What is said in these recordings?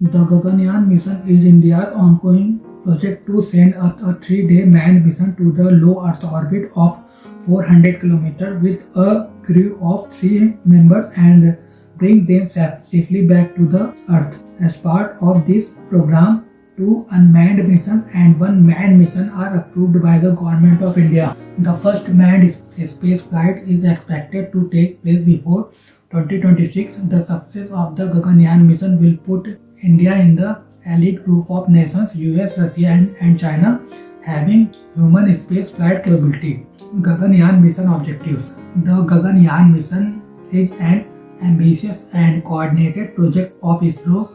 The Gaganyaan mission is India's ongoing project to send a 3-day manned mission to the low Earth orbit of 400 km with a crew of 3 members and bring them safely back to the Earth. As part of this program, 2 unmanned missions and 1 manned mission are approved by the Government of India. The first manned space flight is expected to take place before 2026. The success of the Gaganyaan mission will put India in the elite group of nations US, Russia and China having human space flight capability. Gaganyaan mission objectives. The Gaganyaan mission is an ambitious and coordinated project of ISRO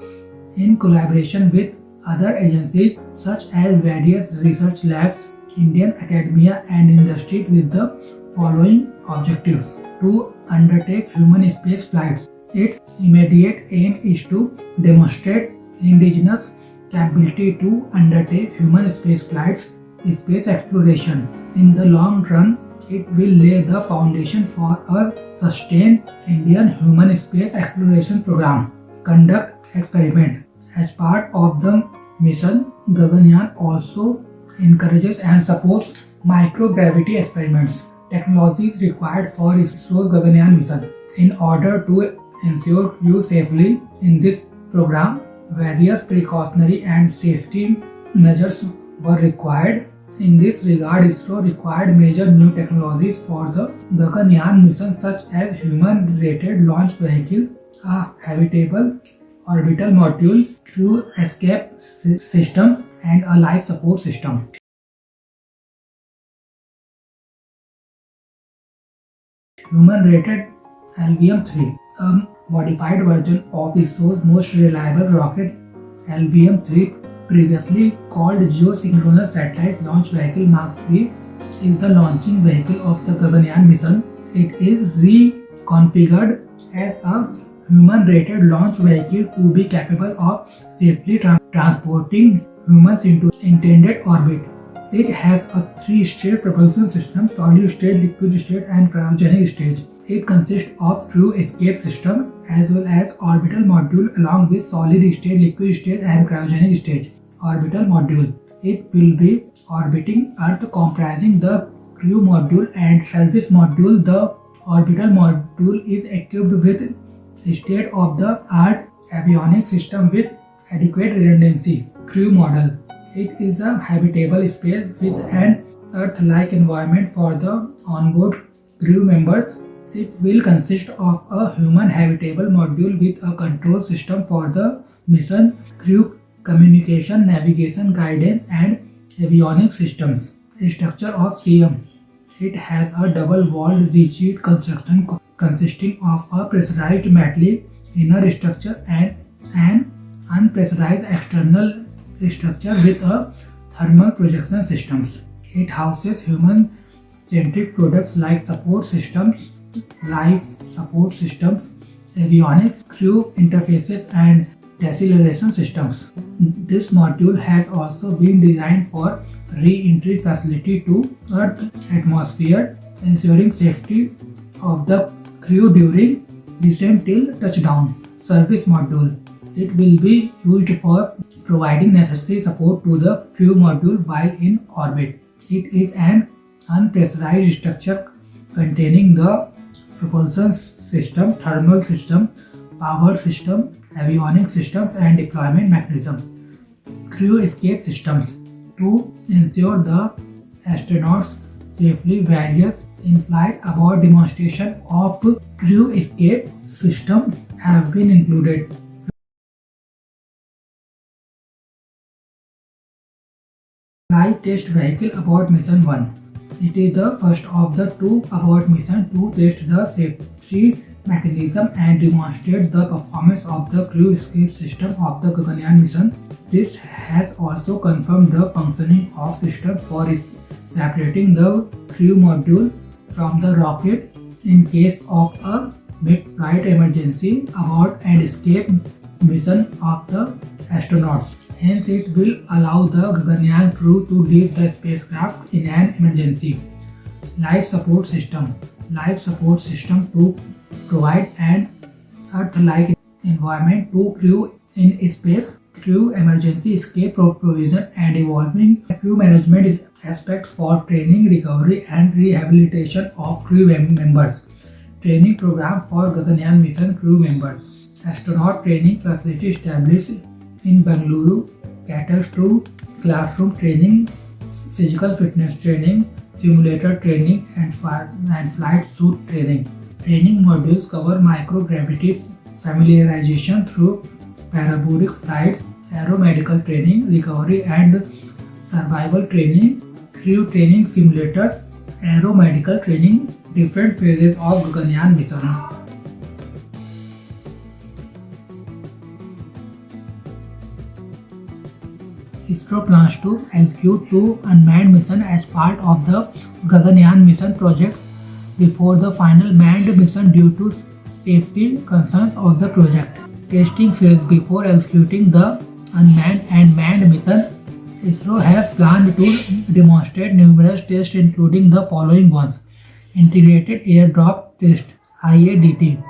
in collaboration with other agencies such as various research labs, Indian academia and industry with the following objectives. To undertake human space flights. Its immediate aim is to demonstrate indigenous capability to undertake human space flights, space exploration. In the long run, it will lay the foundation for a sustained Indian human space exploration program. Conduct experiment. As part of the mission, Gaganyaan also encourages and supports microgravity experiments. Technologies required for ISRO's Gaganyaan mission. In order to ensure crew safely in this program, various precautionary and safety measures were required. In this regard, ISRO required major new technologies for the Gaganyaan mission such as human-rated launch vehicle, a habitable orbital module, crew escape systems, and a life support system. Human-rated LVM-3, a modified version of ISRO's most reliable rocket LVM-3, previously called Geosynchronous Satellite Launch Vehicle Mark III, is the launching vehicle of the Gaganyaan mission. It is reconfigured as a human-rated launch vehicle to be capable of safely transporting humans into intended orbit. It has a 3-stage propulsion system: solid stage, liquid stage and cryogenic stage. It consists of crew escape system as well as orbital module along with solid stage, liquid stage and cryogenic stage. Orbital module. It will be orbiting Earth comprising the crew module and service module. The orbital module is equipped with state-of-the-art avionics system with adequate redundancy. Crew model. It is a habitable space with an Earth-like environment for the onboard crew members. It will consist of a human habitable module with a control system for the mission, crew communication, navigation, guidance and avionics systems. Structure of CM. It has a double-walled rigid construction consisting of a pressurized metallic inner structure and an unpressurized external structure with a thermal projection systems. It houses human-centric products like support systems, life support systems, avionics, crew interfaces and deceleration systems. This module has also been designed for re-entry facility to Earth atmosphere, ensuring safety of the crew during descent till touchdown. Service module. It will be used for providing necessary support to the crew module while in orbit. It is an unpressurized structure containing the propulsion system, thermal system, power system, avionics systems and deployment mechanism. Crew escape systems. To ensure the astronauts safely various in-flight abort demonstration of crew escape system have been included. Flight test vehicle abort mission 1. It is the first of the 2 abort missions to test the safety mechanism and demonstrate the performance of the crew escape system of the Gaganyaan mission. This has also confirmed the functioning of system for separating the crew module from the rocket in case of a mid-flight emergency abort and escape mission of the astronauts. Hence, it will allow the Gaganyaan crew to leave the spacecraft in an emergency. Life support system. Life support system to provide an Earth-like environment to crew in space. crew emergency escape provision, and evolving crew management aspects for training, recovery, and rehabilitation of crew members. Training program for Gaganyaan mission crew members. Astronaut training facility established in Bengaluru caters to classroom training, physical fitness training, simulator training, and flight suit training. Training modules cover microgravity familiarization through parabolic flights, aeromedical training, recovery and survival training, crew training simulators, aeromedical training, different phases of Gaganyaan mission. ISRO plans to execute two unmanned missions as part of the Gaganyaan mission project before the final manned mission due to safety concerns of the project. Testing phase before executing the unmanned and manned mission, ISRO has planned to demonstrate numerous tests including the following ones. Integrated Airdrop Test IADT.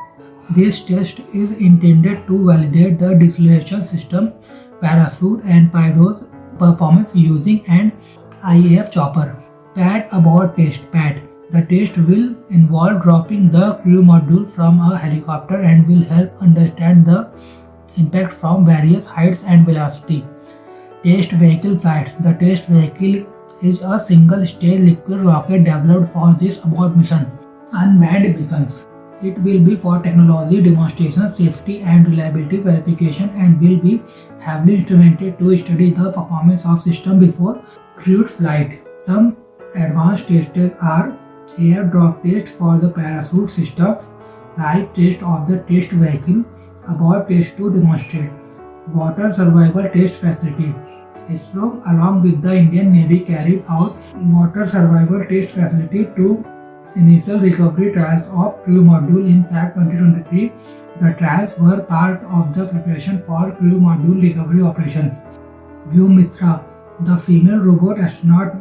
This test is intended to validate the deceleration system, parachute and pyros performance using an IAF chopper. Pad Abort Test PAD. The test will involve dropping the crew module from a helicopter and will help understand the impact from various heights and velocity. Test Vehicle Flight. The test vehicle is a single-stage liquid rocket developed for this abort mission. Unmanned missions. It will be for technology demonstration, safety and reliability verification and will be heavily instrumented to study the performance of system before crewed flight. Some advanced tests are airdrop test for the parachute system, flight test of the test vehicle, abort test to demonstrate, water survival test facility. ISRO along with the Indian Navy carried out water survival test facility to initial recovery trials of crew module in Feb 2023. The trials were part of the preparation for crew module recovery operations. Vyomitra, the female robot astronaut,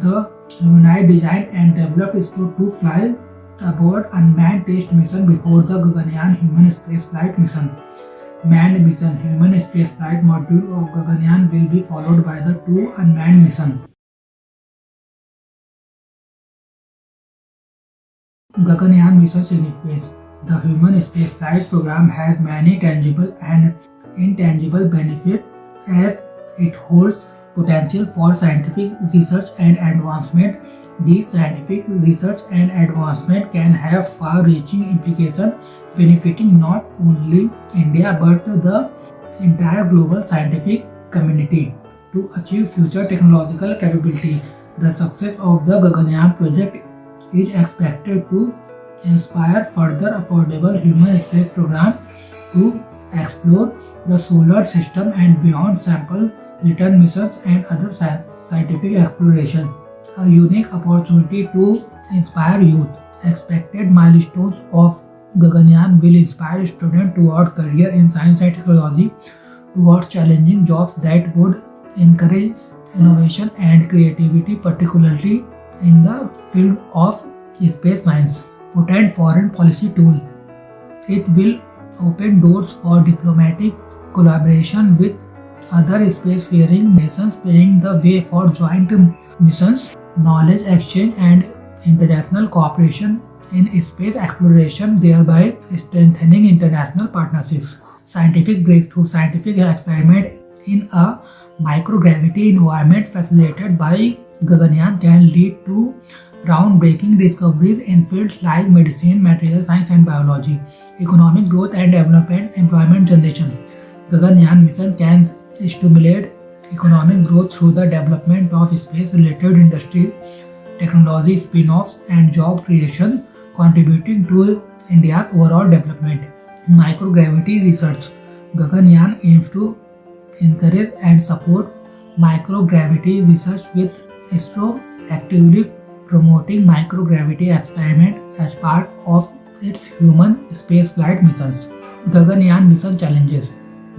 the humanoid designed and developed ISRO to fly aboard unmanned test mission before the Gaganyaan human spaceflight mission. Manned mission human spaceflight module of Gaganyaan will be followed by the two unmanned missions. Gaganyaan mission significance. The human spaceflight program has many tangible and intangible benefits as it holds potential for scientific research and advancement. These scientific research and advancement can have far-reaching implications benefiting not only India but the entire global scientific community. To achieve future technological capability, the success of the Gaganyaan project is expected to inspire further affordable human space program to explore the solar system and beyond sample return missions and other scientific exploration. A unique opportunity to inspire youth. Expected milestones of Gaganyaan will inspire students toward career in science and technology, towards challenging jobs that would encourage innovation and creativity, particularly in the field of space science. Potent foreign policy tool. It will open doors for diplomatic collaboration with other spacefaring nations, paving the way for joint missions, knowledge exchange and international cooperation in space exploration, thereby strengthening international partnerships. Scientific breakthrough. Scientific experiment in a microgravity environment facilitated by Gaganyaan can lead to groundbreaking discoveries in fields like medicine, material science and biology. Economic growth and development, employment generation. Gaganyaan mission can stimulate economic growth through the development of space-related industries, technology spin-offs and job creation, contributing to India's overall development. Microgravity research. Gaganyaan aims to encourage and support microgravity research with ISRO actively promoting microgravity experiment as part of its human spaceflight missions. Gaganyaan mission challenges.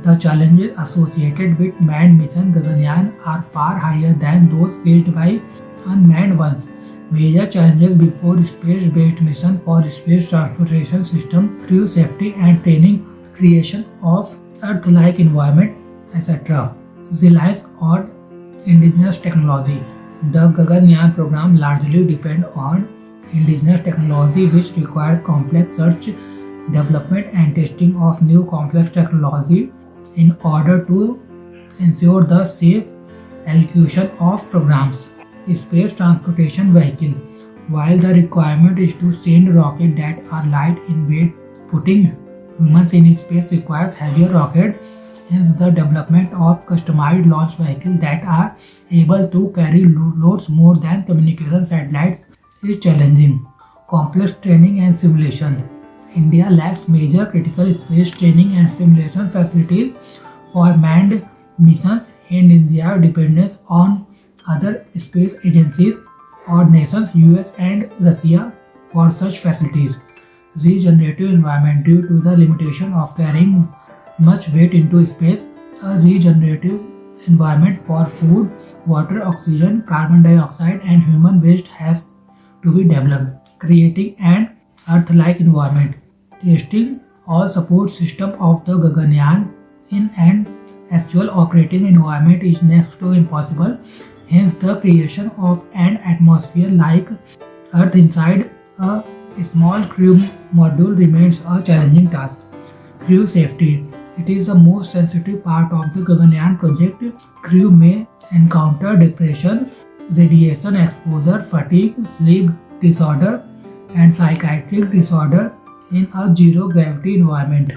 The challenges associated with manned mission Gaganyaan are far higher than those faced by unmanned ones. Major challenges before space-based mission for space transportation system, crew safety and training, creation of Earth-like environment, etc. Reliance on indigenous technology. The Gaganyaan program largely depends on indigenous technology, which requires complex research, development and testing of new complex technology in order to ensure the safe execution of programs. Space transportation vehicle. While the requirement is to send rockets that are light in weight, putting humans in space requires heavier rockets. Hence, the development of customized launch vehicles that are able to carry loads more than communication satellites is challenging. Complex training and simulation. India lacks major critical space training and simulation facilities for manned missions, and India's dependence on other space agencies or nations US and Russia for such facilities. Regenerative environment. Due to the limitation of carrying much weight into space, a regenerative environment for food, water, oxygen, carbon dioxide and human waste has to be developed, creating an Earth-like environment. Testing all support system of the Gaganyaan in an actual operating environment is next to impossible. Hence, the creation of an atmosphere like Earth inside a small crew module remains a challenging task. Crew safety. It is the most sensitive part of the Gaganyaan project. Crew may encounter depression, radiation exposure, fatigue, sleep disorder, and psychiatric disorder in a zero gravity environment.